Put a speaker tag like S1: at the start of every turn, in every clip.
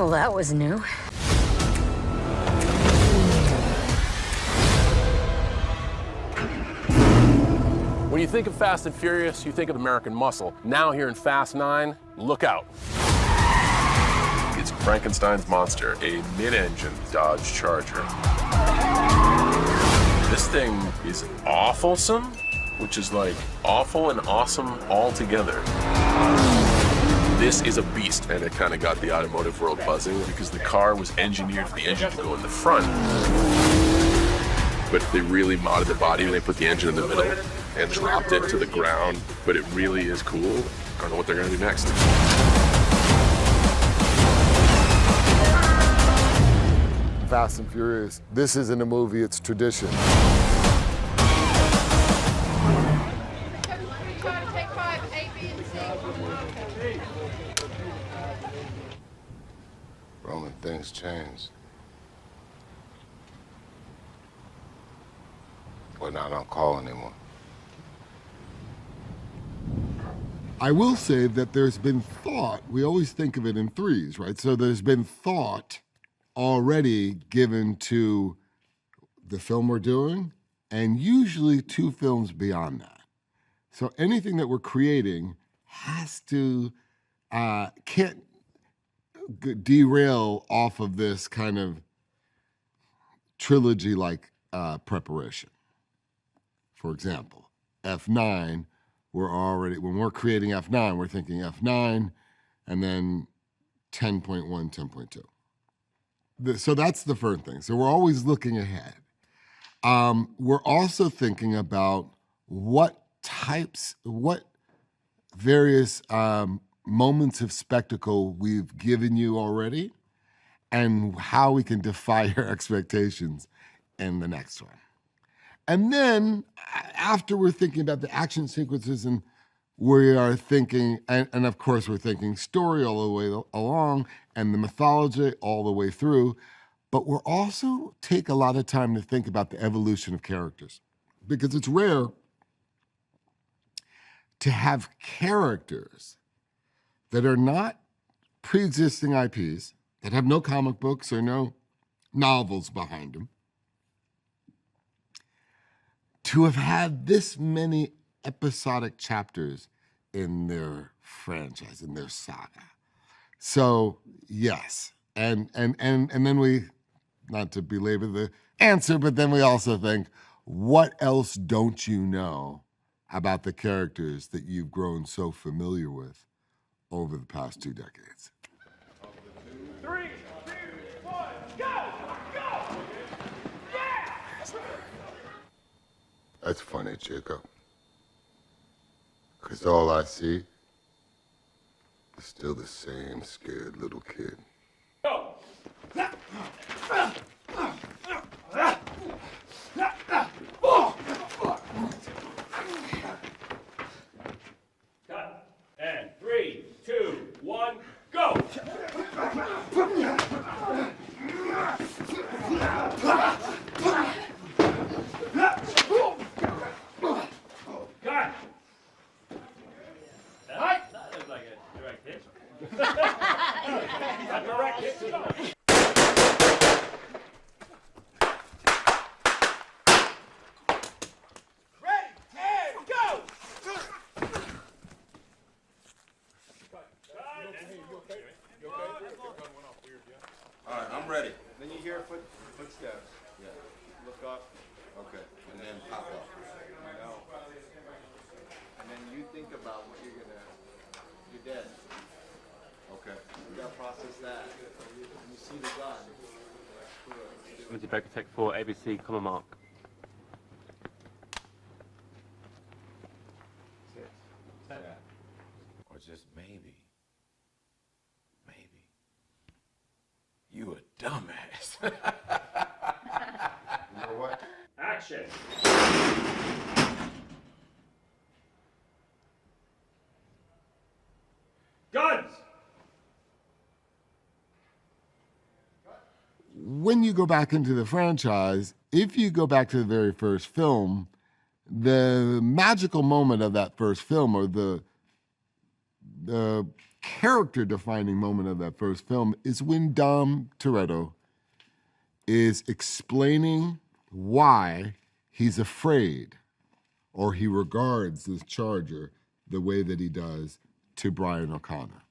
S1: Well, that was new.
S2: When you think of Fast and Furious, you think of American Muscle. Now here in Fast 9, look out.
S3: It's Frankenstein's monster, a mid-engine Dodge Charger. This thing is awfulsome, which is like awful and awesome all together. This is a beast, and it kind of got the automotive world buzzing because the car was engineered for the engine to go in the front. But they really modded the body and they put the engine in the middle and dropped it to the ground. But it really is cool. I don't know what they're gonna do next.
S4: Fast and Furious, this isn't a movie, it's tradition.
S5: Roman, things change. We're not on call anymore.
S4: I will say that there's been thought, we always think of it in threes, right? So there's been thought already given to the film we're doing, and usually 2 films beyond that. So anything that we're creating has to, can't derail off of this kind of trilogy-like preparation. For example, F9, when we're creating F9, we're thinking F9 and then 10.1, 10.2. So that's the first thing. So we're always looking ahead. We're also thinking about what various moments of spectacle we've given you already and how we can defy your expectations in the next one. And then after we're thinking about the action sequences and we are thinking, and of course we're thinking story all the way along and the mythology all the way through, but we're also take a lot of time to think about the evolution of characters because it's rare to have characters that are not pre-existing IPs, that have no comic books or no novels behind them, to have had this many episodic chapters in their franchise, in their saga. So yes, and then we, not to belabor the answer, but then we also think, what else don't you know about the characters that you've grown so familiar with over the past 2 decades?
S6: 3, 2, 1, go! Go! Yeah!
S5: That's funny, Jakob. Because all I see is still the same scared little kid.
S6: Go! Cut. And 3, 2, 1, go! Cut. That looks like a direct hit. A direct hit. Ready, and go!
S7: All right, I'm ready. Then you hear footsteps. Yeah. Look up. Okay. And then pop up. I know. And then you think about what you're dead. Okay. You gotta process that. And you see the gun.
S8: Tech 4, ABC, comma mark.
S7: Or just maybe. You a dumbass. You know what?
S6: Action. Guns.
S4: When you go back into the franchise, if you go back to the very first film, the magical moment of that first film, or the character-defining moment of that first film is when Toretto is explaining why he's afraid or he regards this charger the way that he does to Brian O'Connor.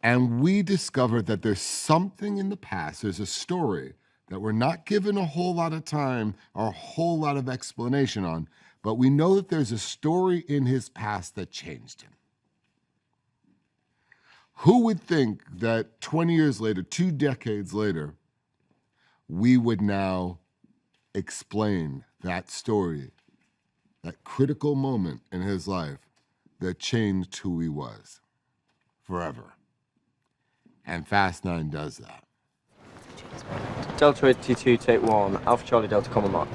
S4: And we discovered that there's something in the past, there's a story that we're not given a whole lot of time or a whole lot of explanation on, but we know that there's a story in his past that changed him. Who would think that 20 years later, 2 decades later, we would now explain that story, that critical moment in his life that changed who he was forever. And Fast 9 does that.
S1: Delta 82, take 1. Alpha Charlie Delta, common mark.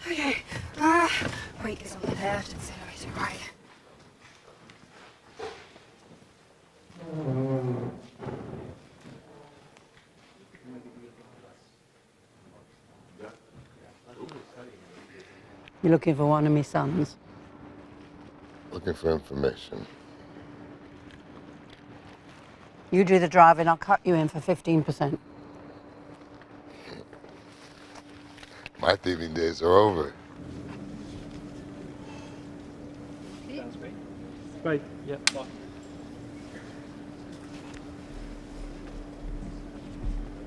S9: Okay. Brake is on the left, accelerator right.
S10: You looking for one of my sons?
S5: Looking for information.
S10: You do the driving, I'll cut you in for 15%.
S5: My thieving days are over.
S8: Great. Yep.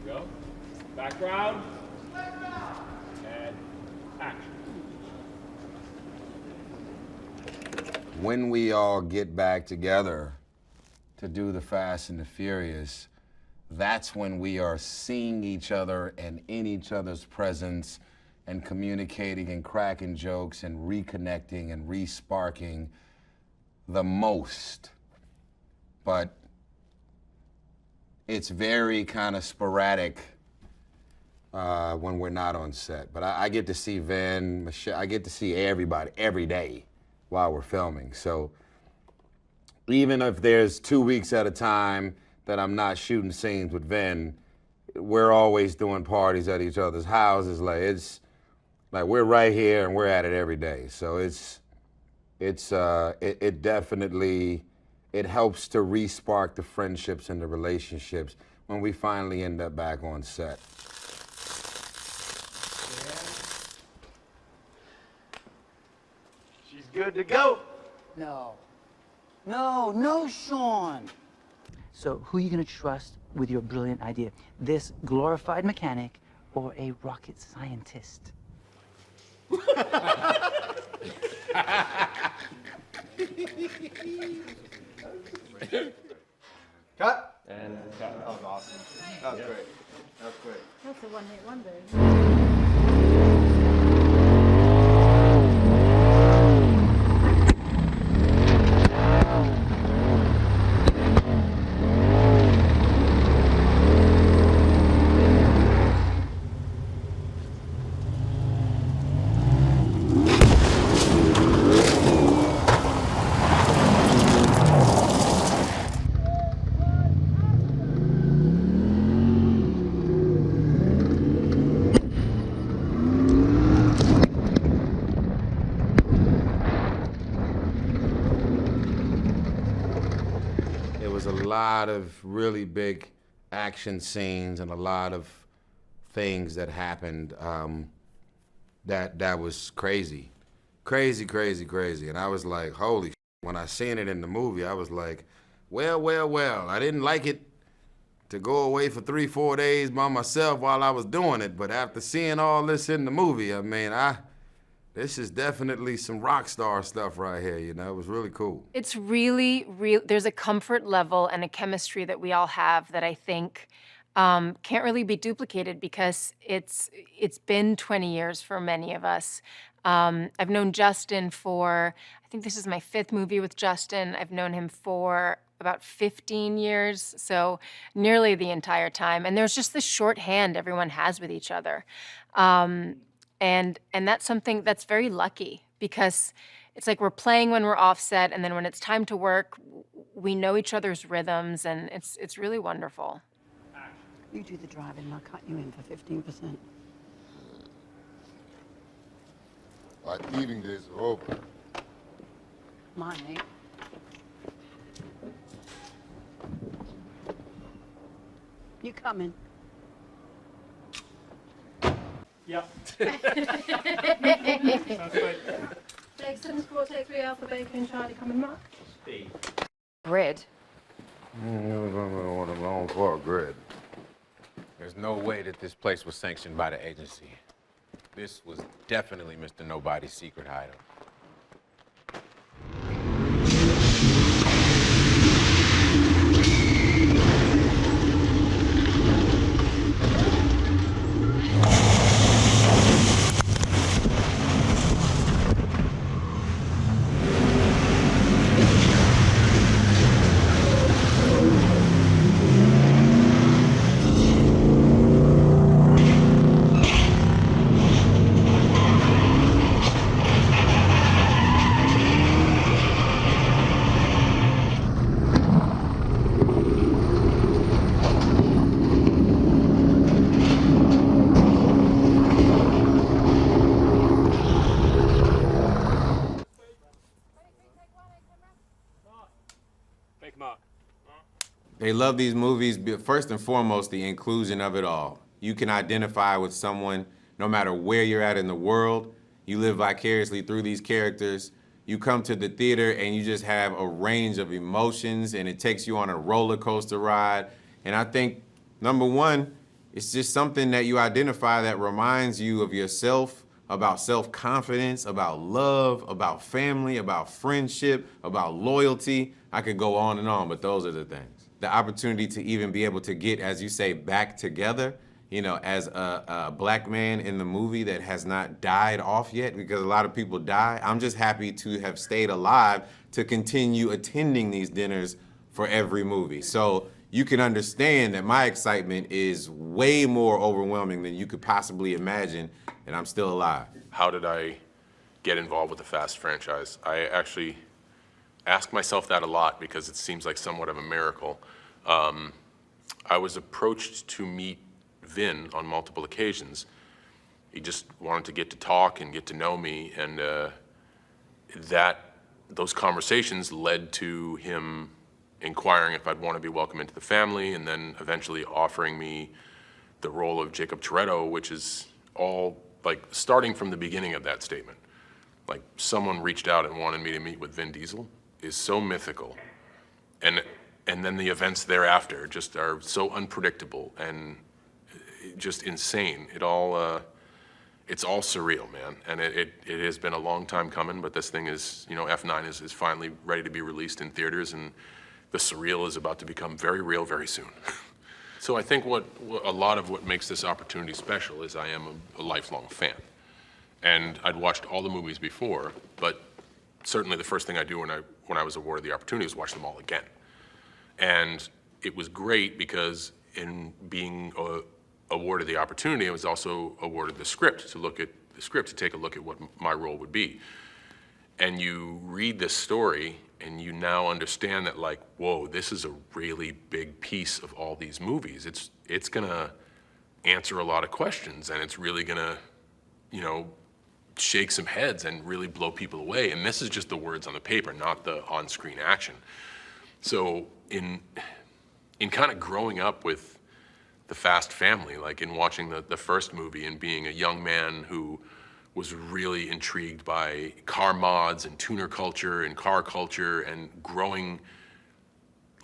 S6: Go. Background. And action.
S11: When we all get back together to do the Fast and the Furious, that's when we are seeing each other and in each other's presence and communicating and cracking jokes and reconnecting and re-sparking the most. But it's very kind of sporadic when we're not on set. But I get to see Vin, Michelle, I get to see everybody every day while we're filming. So even if there's 2 weeks at a time that I'm not shooting scenes with Vin, we're always doing parties at each other's houses. It's like we're right here and we're at it every day. So it definitely, it helps to re-spark the friendships and the relationships when we finally end up back on set.
S7: She's good to go.
S12: No, Sean. So who are you gonna trust with your brilliant idea? This glorified mechanic or a rocket scientist?
S7: Cut.
S8: And
S7: That was awesome. That was great. That was great.
S9: That's a one-hit wonder.
S11: Lot of really big action scenes and a lot of things that happened that was crazy. And I was like, holy shit. When I seen it in the movie, I was like, well. I didn't like it to go away for 3-4 days by myself while I was doing it, but after seeing all this in the movie, I mean, this is definitely some rock star stuff right here, you know? It was really cool.
S13: It's really, there's a comfort level and a chemistry that we all have that I think can't really be duplicated because it's been 20 years for many of us. I've known Justin for, I think this is my 5th movie with Justin. I've known him for about 15 years, so nearly the entire time. And there's just this shorthand everyone has with each other. And that's something that's very lucky because it's like we're playing when we're offset, and then when it's time to work, we know each other's rhythms, and it's really wonderful.
S10: You do the driving and I'll cut you in for 15%.
S5: My eating days are over.
S10: Mine ain't. You coming?
S6: Yep.
S13: Take 7483 Alpha Bacon, Charlie, coming Mark.
S6: Speed.
S13: Bread.
S11: On the wrong for a grid. There's no way that this place was sanctioned by the agency. This was definitely Mr. Nobody's secret hideout. They love these movies, first and foremost, the inclusion of it all. You can identify with someone no matter where you're at in the world. You live vicariously through these characters. You come to the theater and you just have a range of emotions and it takes you on a roller coaster ride. And I think, number one, it's just something that you identify that reminds you of yourself, about self-confidence, about love, about family, about friendship, about loyalty. I could go on and on, but those are the things. The opportunity to even be able to get, as you say, back together, you know, as a black man in the movie that has not died off yet, because a lot of people die. I'm just happy to have stayed alive to continue attending these dinners for every movie. So you can understand that my excitement is way more overwhelming than you could possibly imagine, and I'm still alive.
S3: How did I get involved with the Fast franchise? I actually ask myself that a lot because it seems like somewhat of a miracle. I was approached to meet Vin on multiple occasions. He just wanted to get to talk and get to know me, and those conversations led to him inquiring if I'd want to be welcome into the family, and then eventually offering me the role of Jakob Toretto, which is all like starting from the beginning of that statement. Like someone reached out and wanted me to meet with Vin Diesel is so mythical, and then the events thereafter just are so unpredictable and just insane. It's all surreal, man, and it has been a long time coming, but this thing is, you know, F9 is finally ready to be released in theaters, and the surreal is about to become very real very soon. So I think a lot of what makes this opportunity special is I am a lifelong fan, and I'd watched all the movies before, but certainly the first thing I do when I was awarded the opportunity was watch them all again. And it was great because in being awarded the opportunity, I was also awarded the script, to take a look at what my role would be. And you read this story and you now understand that, like, whoa, this is a really big piece of all these movies. It's gonna answer a lot of questions, and it's really gonna, you know, shake some heads and really blow people away. And this is just the words on the paper, not the on-screen action. So in kind of growing up with the Fast family, like in watching the first movie and being a young man who was really intrigued by car mods and tuner culture and car culture, and growing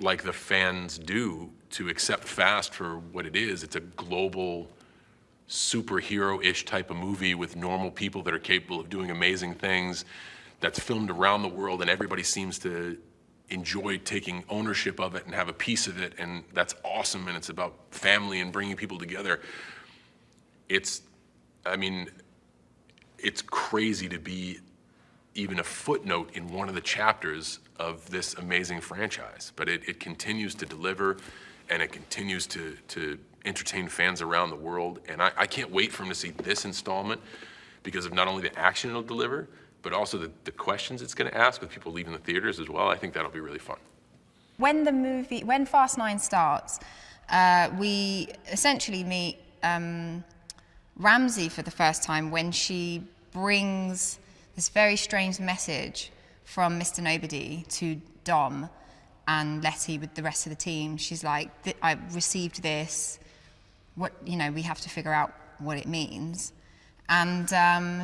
S3: like the fans do to accept Fast for what it is. It's a global superhero-ish type of movie with normal people that are capable of doing amazing things, that's filmed around the world, and everybody seems to enjoy taking ownership of it and have a piece of it, and that's awesome, and it's about family and bringing people together. It's crazy to be even a footnote in one of the chapters of this amazing franchise, but it continues to deliver, and it continues to entertain fans around the world, and I can't wait for them to see this installment because of not only the action it'll deliver, but also the questions it's going to ask with people leaving the theaters as well. I think that'll be really fun.
S14: When Fast 9 starts, we essentially meet Ramsey for the first time when she brings this very strange message from Mr. Nobody to Dom and Letty with the rest of the team. She's like, I received this, we have to figure out what it means. And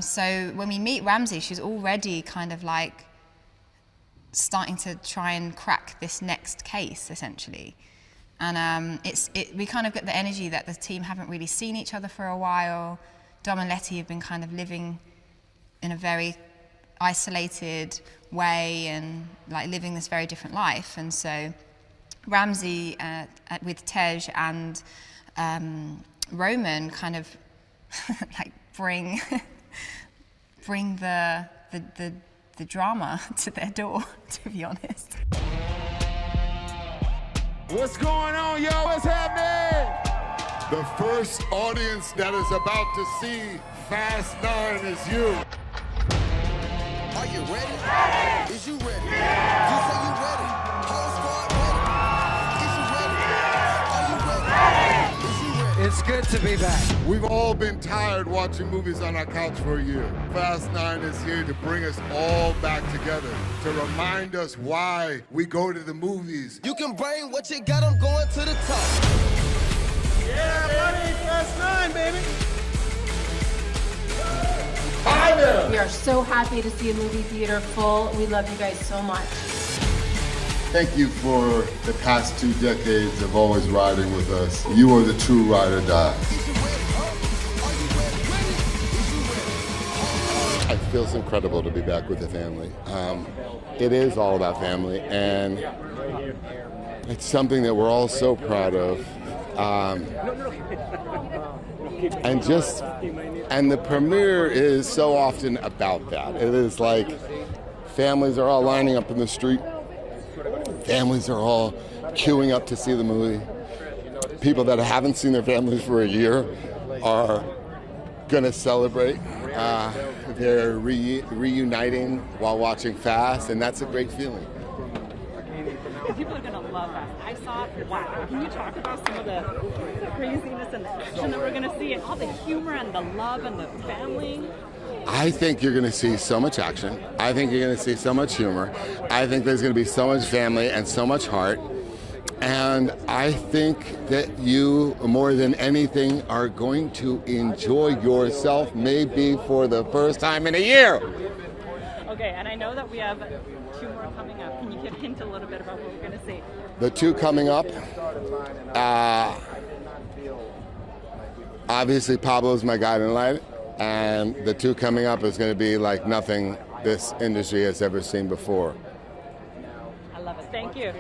S14: so when we meet Ramsey, she's already kind of like starting to try and crack this next case, essentially. And we kind of get the energy that the team haven't really seen each other for a while. Dom and Letty have been kind of living in a very isolated way and like living this very different life. And so Ramsey with Tej and Roman kind of like bring the drama to their door, to be honest.
S4: What's going on, yo? What's happening? The first audience that is about to see Fast 9 is you.
S15: Are you ready? Ready. Is you ready? Yeah. You say you ready. Whole squad ready. Is you ready? Are you ready? Ready. Is you ready?
S4: It's good to be back. We've all been tired watching movies on our couch for a year. Fast 9 is here to bring us all back together, to remind us why we go to the movies.
S15: You can bring what you got, I'm going to the top.
S6: Yeah, buddy, Fast 9, baby.
S13: We are so happy to see a movie theater full. We love you guys so much.
S4: Thank you for the past 2 decades of always riding with us. You are the true ride or die. It feels incredible to be back with the family. It is all about family, and it's something that we're all so proud of. And the premiere is so often about that. It is like families are all lining up in the street. Families are all queuing up to see the movie. People that haven't seen their families for a year are gonna celebrate. They're reuniting while watching Fast, and that's a great feeling.
S16: People are gonna love us. I saw it. Wow. Can you talk about some of the craziness and the action that we're gonna see, and all the humor and the love and the family?
S4: I think you're going to see so much action. I think you're going to see so much humor. I think there's going to be so much family and so much heart. And I think that you, more than anything, are going to enjoy yourself maybe for the first time in a year.
S16: Okay, and I know that we have 2 more coming up. Can you hint a little bit about what we're going to see?
S4: The 2 coming up, obviously Pablo's my guiding light. And the 2 coming up is going to be like nothing this industry has ever seen before.
S16: I love it. Thank you.